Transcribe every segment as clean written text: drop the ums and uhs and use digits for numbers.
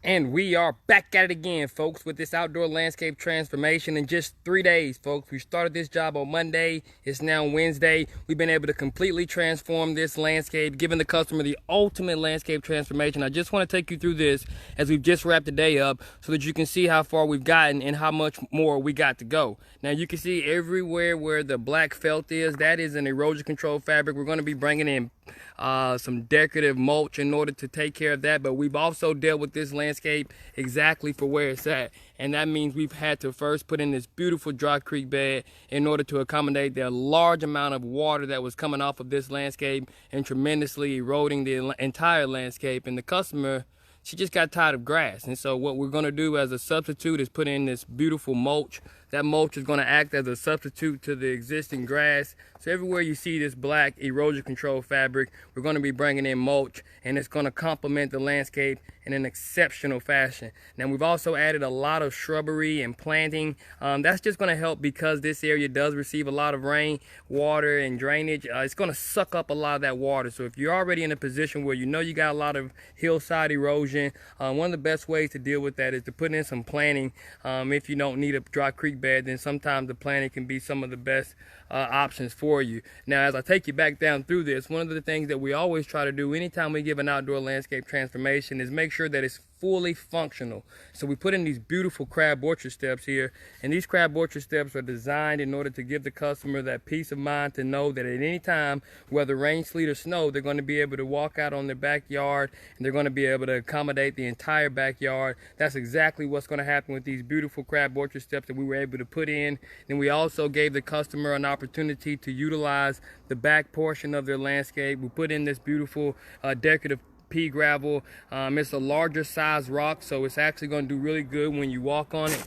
And we are back at it again, folks, with this outdoor landscape transformation in just 3 days, folks. We started this job on Monday. It's now Wednesday. We've been able to completely transform this landscape, giving the customer the ultimate landscape transformation. I just want to take you through this as we've just wrapped the day up so that you can see how far we've gotten and how much more we got to go. Now, you can see everywhere where the black felt is, that is an erosion control fabric. We're going to be bringing in some decorative mulch in order to take care of that, but we've also dealt with this landscape exactly for where it's at, and that means we've had to first put in this beautiful dry creek bed in order to accommodate the large amount of water that was coming off of this landscape and tremendously eroding the entire landscape. And the customer, she just got tired of grass, and so what we're going to do as a substitute is put in this beautiful mulch. That mulch is going to act as a substitute to the existing grass. So everywhere you see this black erosion control fabric, we're going to be bringing in mulch, and it's going to complement the landscape in an exceptional fashion. Now, we've also added a lot of shrubbery and planting. That's just going to help because this area does receive a lot of rain, water, and drainage. It's going to suck up a lot of that water. So if you're already in a position where you know you got a lot of hillside erosion, one of the best ways to deal with that is to put in some planting. If you don't need a dry creek bed, then sometimes the planting can be some of the best options for you. Now, as I take you back down through this, one of the things that we always try to do anytime we give an outdoor landscape transformation is make sure that it's fully functional. So we put in these beautiful crab orchard steps here, and these crab orchard steps are designed in order to give the customer that peace of mind to know that at any time, whether rain, sleet, or snow, they're going to be able to walk out on their backyard, and they're going to be able to accommodate the entire backyard. That's exactly what's going to happen with these beautiful crab orchard steps that we were able to put in. And we also gave the customer an opportunity to utilize the back portion of their landscape. We put in this beautiful decorative pea gravel. It's a larger size rock, so it's actually going to do really good when you walk on it.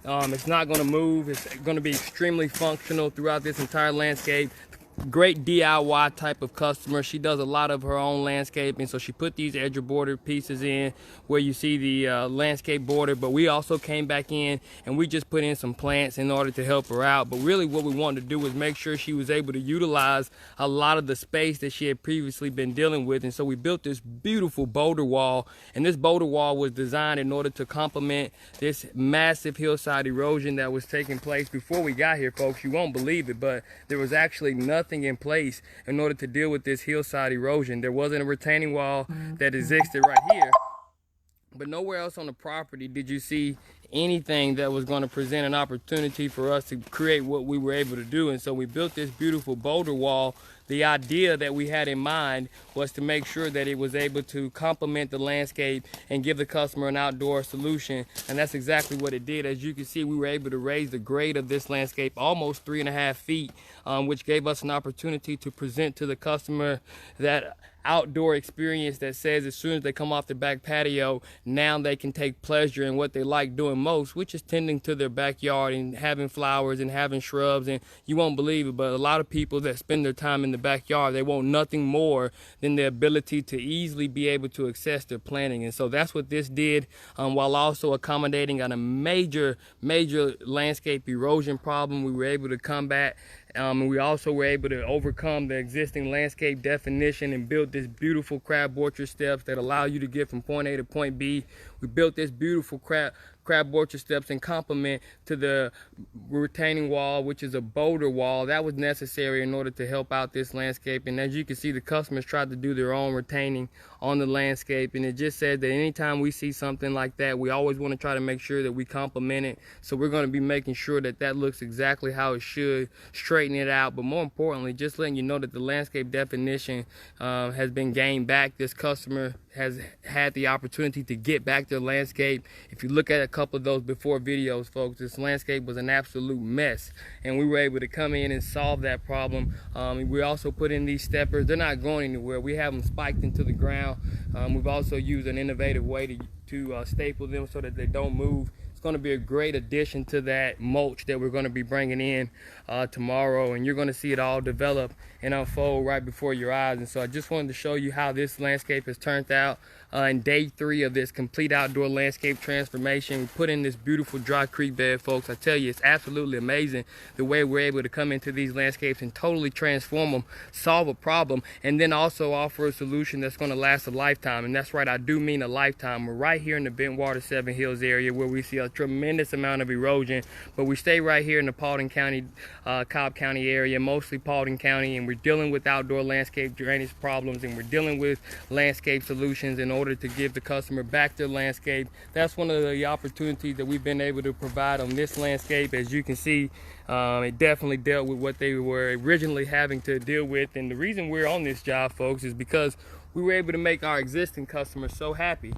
It's not going to move. It's going to be extremely functional throughout this entire landscape. Great DIY type of customer. She does a lot of her own landscaping, so she put these edge border pieces in where you see the landscape border, but we also came back in and we just put in some plants in order to help her out. But really what we wanted to do was make sure she was able to utilize a lot of the space that she had previously been dealing with, and so we built this beautiful boulder wall, and this boulder wall was designed in order to complement this massive hillside erosion that was taking place before we got here, folks. You won't believe it, but there was actually nothing in place in order to deal with this hillside erosion. There wasn't a retaining wall that existed right here, but nowhere else on the property did you see anything that was going to present an opportunity for us to create what we were able to do. And so we built this beautiful boulder wall. The idea that we had in mind was to make sure that it was able to complement the landscape and give the customer an outdoor solution, and that's exactly what it did. As you can see, we were able to raise the grade of this landscape almost 3.5 feet, which gave us an opportunity to present to the customer that outdoor experience that says as soon as they come off the back patio, now they can take pleasure in what they like doing most, which is tending to their backyard and having flowers and having shrubs. And you won't believe it, but a lot of people that spend their time in the backyard, they want nothing more than the ability to easily be able to access their planting. And so that's what this did, while also accommodating on a major landscape erosion problem. We were able to combat, and we also were able to overcome the existing landscape definition and build this beautiful crab orchard steps that allow you to get from point A to point B. We built this beautiful crab orchard steps in complement to the retaining wall, which is a boulder wall that was necessary in order to help out this landscape. And as you can see, the customers tried to do their own retaining on the landscape, and it just said that anytime we see something like that, we always want to try to make sure that we complement it. So we're going to be making sure that that looks exactly how it should, straighten it out, but more importantly, just letting you know that the landscape definition has been gained back. This customer has had the opportunity to get back their landscape. If you look at a couple of those before videos, folks, this landscape was an absolute mess, and we were able to come in and solve that problem. We also put in these steppers. They're not going anywhere. We have them spiked into the ground. We've also used an innovative way to staple them so that they don't move. Going to be a great addition to that mulch that we're going to be bringing in tomorrow, and you're going to see it all develop and unfold right before your eyes. And so I just wanted to show you how this landscape has turned out. in day 3 of this complete outdoor landscape transformation. We put in this beautiful dry creek bed, folks. I tell you, it's absolutely amazing the way we're able to come into these landscapes and totally transform them, solve a problem, and then also offer a solution that's going to last a lifetime. And that's right, I do mean a lifetime. We're right here in the Bentwater 7 Hills area where we see a tremendous amount of erosion, but we stay right here in the Paulding County, Cobb County area, mostly Paulding County, and we're dealing with outdoor landscape drainage problems, and we're dealing with landscape solutions in order to give the customer back their landscape. That's one of the opportunities that we've been able to provide on this landscape. As you can see, it definitely dealt with what they were originally having to deal with. And the reason we're on this job, folks, is because we were able to make our existing customers so happy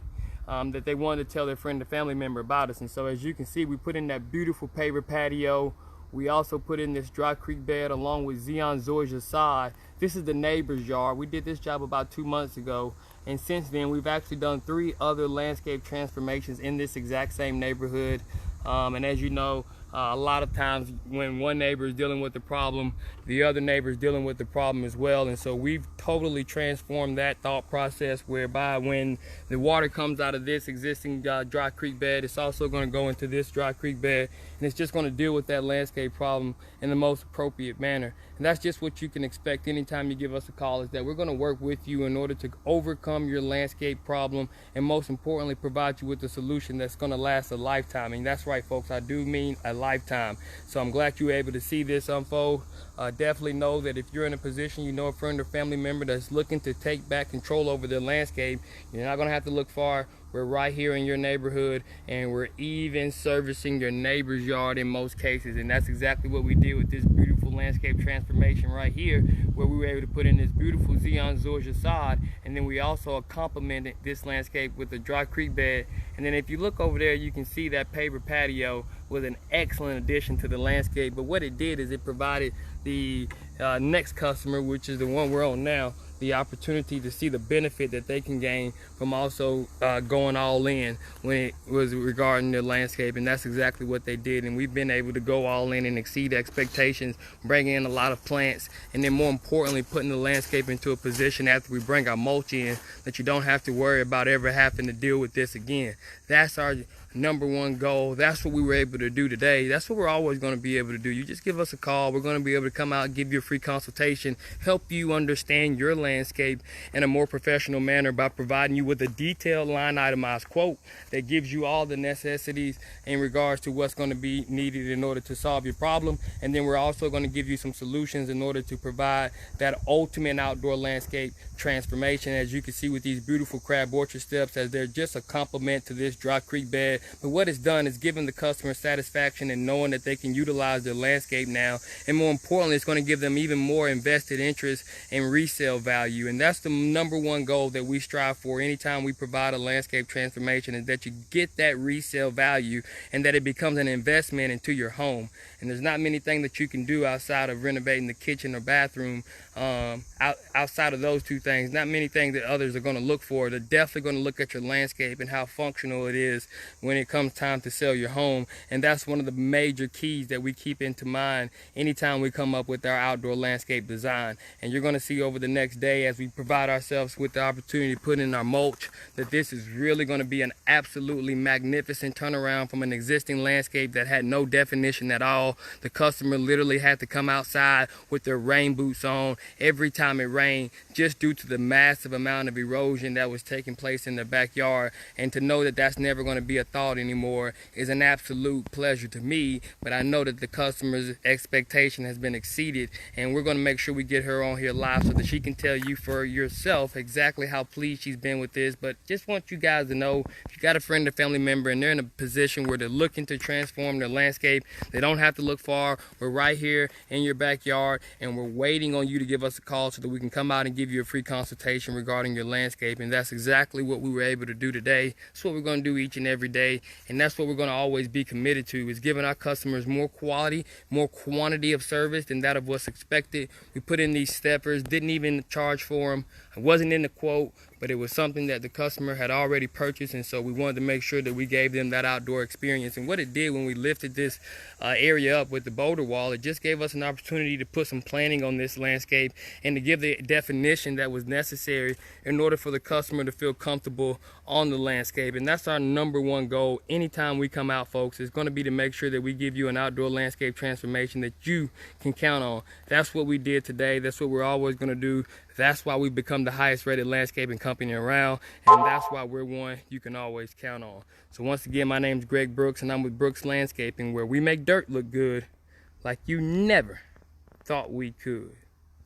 that they wanted to tell their friend or family member about us. And so as you can see, we put in that beautiful paver patio. We also put in this dry creek bed along with Zeon Zorja sod. This is the neighbor's yard. We did this job about 2 months ago, and since then we've actually done 3 other landscape transformations in this exact same neighborhood. And as you know, a lot of times when one neighbor is dealing with the problem, the other neighbor is dealing with the problem as well. And so we've totally transformed that thought process, whereby when the water comes out of this existing dry creek bed, it's also going to go into this dry creek bed, and it's just going to deal with that landscape problem in the most appropriate manner. And that's just what you can expect anytime you give us a call, is that we're going to work with you in order to overcome your landscape problem, and most importantly provide you with a solution that's going to last a lifetime. And that's right, folks, I do mean a lifetime. So I'm glad you were able to see this unfold. Definitely know that if you're in a position, you know a friend or family member that's looking to take back control over their landscape, you're not going to have to look far. We're right here in your neighborhood, and we're even servicing your neighbor's yard in most cases. And that's exactly what we did with this beautiful landscape transformation right here, where we were able to put in this beautiful Zeon Zorja sod, and then we also complemented this landscape with a dry creek bed. And then if you look over there, you can see that paver patio was an excellent addition to the landscape. But what it did is it provided the next customer, which is the one we're on now, the opportunity to see the benefit that they can gain from also going all in when it was regarding the landscape. And that's exactly what they did. And we've been able to go all in and exceed expectations, bring in a lot of plants, and then more importantly, putting the landscape into a position after we bring our mulch in that you don't have to worry about ever having to deal with this again. That's our #1 goal. That's what we were able to do today. That's what we're always going to be able to do. You just give us a call. We're going to be able to come out, give you a free consultation, help you understand your landscape in a more professional manner by providing you with a detailed line itemized quote that gives you all the necessities in regards to what's going to be needed in order to solve your problem. And then we're also going to give you some solutions in order to provide that ultimate outdoor landscape transformation. As you can see with these beautiful crab orchard steps, as they're just a complement to this dry creek bed. But what it's done is given the customer satisfaction and knowing that they can utilize their landscape now. And more importantly, it's going to give them even more invested interest and resale value. And that's the #1 goal that we strive for anytime we provide a landscape transformation, is that you get that resale value and that it becomes an investment into your home. And there's not many things that you can do outside of renovating the kitchen or bathroom, outside of those 2 things. Not many things that others are going to look for. They're definitely going to look at your landscape and how functional it is when it comes time to sell your home. And that's one of the major keys that we keep into mind anytime we come up with our outdoor landscape design. And you're going to see over the next day, as we provide ourselves with the opportunity to put in our mulch, that this is really going to be an absolutely magnificent turnaround from an existing landscape that had no definition at all. The customer literally had to come outside with their rain boots on every time it rained, just due to the massive amount of erosion that was taking place in their backyard. And to know that that's never going to be a thought anymore is an absolute pleasure to me. But I know that the customer's expectation has been exceeded, and we're going to make sure we get her on here live so that she can tell you for yourself exactly how pleased she's been with this. But just want you guys to know, if you got a friend or family member and they're in a position where they're looking to transform their landscape, they don't have to look far. We're right here in your backyard, and we're waiting on you to give us a call so that we can come out and give you a free consultation regarding your landscape. And that's exactly what we were able to do today. That's what we're going to do each and every day, and that's what we're going to always be committed to, is giving our customers more quality, more quantity of service than that of what's expected. We put in these steppers, didn't even charge for them. It wasn't in the quote, but it was something that the customer had already purchased, and so we wanted to make sure that we gave them that outdoor experience. And what it did when we lifted this area up with the boulder wall, it just gave us an opportunity to put some planning on this landscape and to give the definition that was necessary in order for the customer to feel comfortable on the landscape. And that's our number one goal anytime we come out, folks, is going to be to make sure that we give you an outdoor landscape transformation that you can count on. That's what we did today. That's what we're always going to do. That's why we've become the highest rated landscaping company around, and that's why we're one you can always count on. So once again, my name's Greg Brooks, and I'm with Brooks Landscaping, where we make dirt look good like you never thought we could.